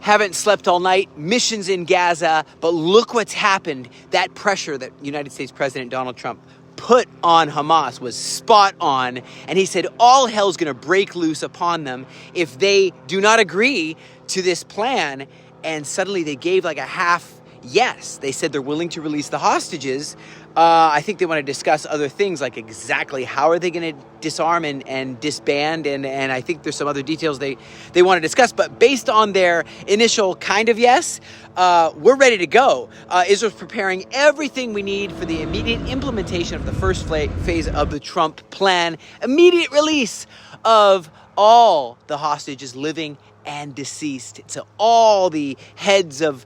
haven't slept all night, missions in Gaza, but look what's happened. That pressure that United States President Donald Trump put on Hamas was spot on, and he said all hell's going to break loose upon them if they do not agree to this plan. And suddenly they gave like a half yes. They said they're willing to release the hostages. I think they want to discuss other things, like exactly how are they going to disarm and disband, and I think there's some other details they want to discuss. But based on their initial kind of yes, we're ready to go. Israel's preparing everything we need for the immediate implementation of the first phase of the Trump plan, immediate release of all the hostages, living and deceased. So all the heads of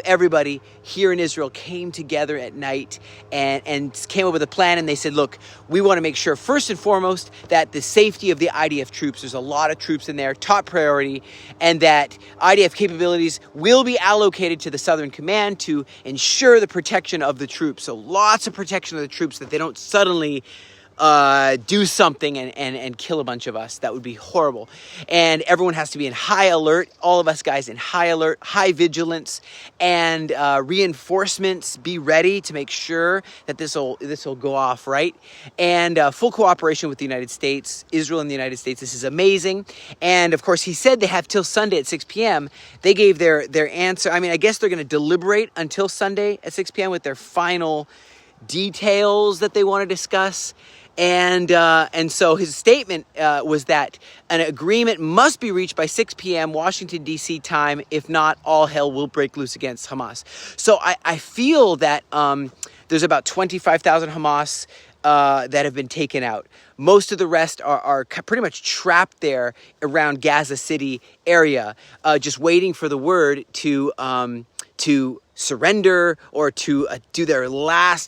everybody here in Israel came together at night and came up with a plan. And they said, look, we want to make sure first and foremost that the safety of the IDF troops, there's a lot of troops in there, top priority, and that IDF capabilities will be allocated to the Southern Command to ensure the protection of the troops. So lots of protection of the troops, that they don't suddenly do something and kill a bunch of us. That would be horrible. And everyone has to be in high alert. All of us guys in high alert, high vigilance, and reinforcements be ready to make sure that this will go off right. And full cooperation with the United States, Israel and the United States. This is amazing. And of course, he said they have till Sunday at 6 p.m. They gave their answer. I mean, I guess they're going to deliberate until Sunday at 6 p.m. with their final details that they want to discuss. And so his statement was that an agreement must be reached by 6 p.m. Washington, D.C. time. If not, all hell will break loose against Hamas. So I feel that there's about 25,000 Hamas that have been taken out. Most of the rest are pretty much trapped there around Gaza City area, just waiting for the word to surrender or to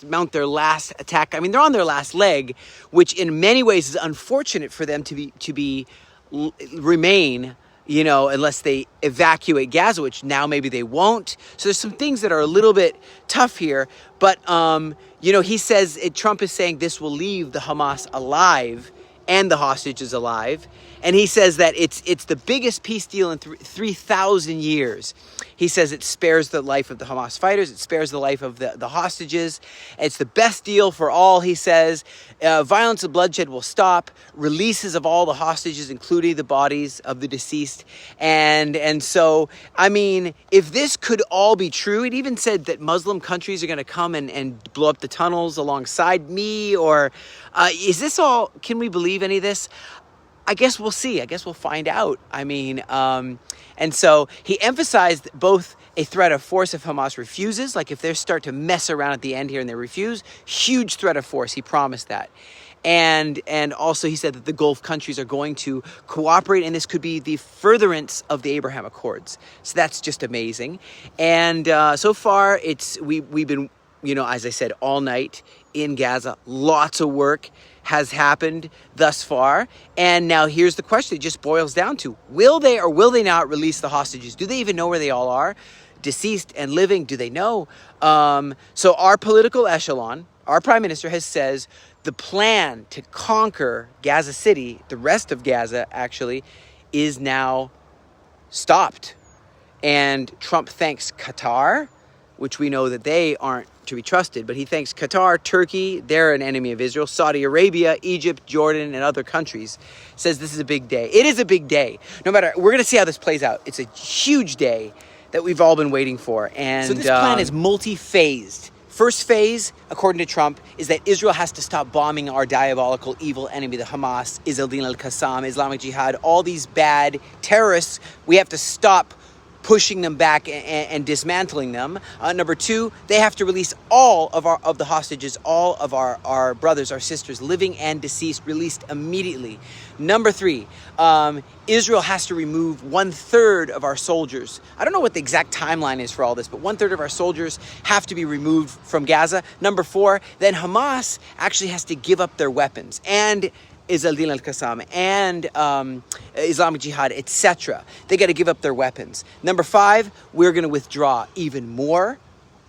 mount their last attack. I mean, they're on their last leg, which in many ways is unfortunate for them to remain, unless they evacuate Gaza, which now maybe they won't. So there's some things that are a little bit tough here. But, he says, Trump is saying this will leave the Hamas alive and the hostages alive. And he says that it's the biggest peace deal in 3,000 years. He says it spares the life of the Hamas fighters. It spares the life of the hostages. It's the best deal for all, he says. Violence and bloodshed will stop. Releases of all the hostages, including the bodies of the deceased. And so, I mean, if this could all be true, it even said that Muslim countries are going to come and blow up the tunnels alongside me. Or is this all, can we believe any of this? I guess we'll see. I guess we'll find out. I mean, and so he emphasized both a threat of force if Hamas refuses, like if they start to mess around at the end here and they refuse, huge threat of force. He promised that. And also he said that the Gulf countries are going to cooperate, and this could be the furtherance of the Abraham Accords. So that's just amazing. And so far, we've been, as I said, all night in Gaza. Lots of work has happened thus far. And now here's the question. It just boils down to, will they or will they not release the hostages? Do they even know where they all are? Deceased and living, do they know? So our political echelon, our prime minister says the plan to conquer Gaza City, the rest of Gaza actually, is now stopped. And Trump thanks Qatar, which we know that they aren't to be trusted, but he thanks Qatar, Turkey, they're an enemy of Israel, Saudi Arabia, Egypt, Jordan, and other countries. Says this is a big day. It is a big day. No matter, we're going to see how this plays out. It's a huge day that we've all been waiting for. And so this plan is multi-phased. First phase, according to Trump, is that Israel has to stop bombing our diabolical, evil enemy, the Hamas, Din al-Qassam, Islamic Jihad, all these bad terrorists. We have to stop pushing them back and dismantling them. Number two, they have to release all of the hostages, all of our brothers, our sisters, living and deceased, released immediately. Number three, Israel has to remove 1/3 of our soldiers. I don't know what the exact timeline is for all this, but 1/3 of our soldiers have to be removed from Gaza. Number four, then Hamas actually has to give up their weapons, and Din al-Qassam and Islamic Jihad, etc. They got to give up their weapons. Number five, we're going to withdraw even more.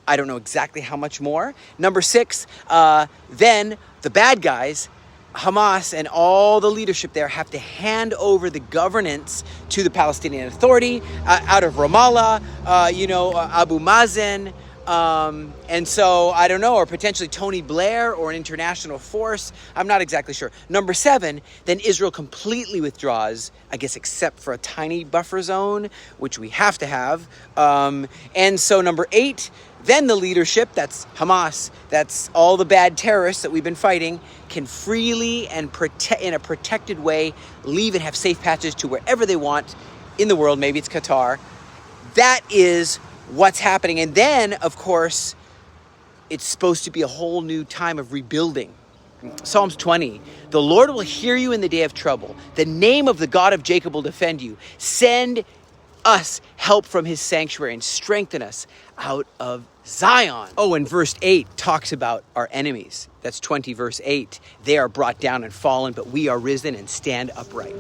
I don't know exactly how much more. Number six, then the bad guys Hamas and all the leadership there have to hand over the governance to the Palestinian Authority out of Ramallah, Abu Mazen. And so, I don't know, or potentially Tony Blair or an international force. I'm not exactly sure. Number 7, then Israel completely withdraws, I guess, except for a tiny buffer zone, which we have to have. And so number 8, then the leadership, that's Hamas, that's all the bad terrorists that we've been fighting, can freely and in a protected way leave and have safe passage to wherever they want in the world. Maybe it's Qatar. That is what's happening. And then, of course, it's supposed to be a whole new time of rebuilding. Psalms 20, the Lord will hear you in the day of trouble. The name of the God of Jacob will defend you. Send us help from his sanctuary and strengthen us out of Zion. Oh, and verse 8 talks about our enemies. That's 20 verse 8. They are brought down and fallen, but we are risen and stand upright.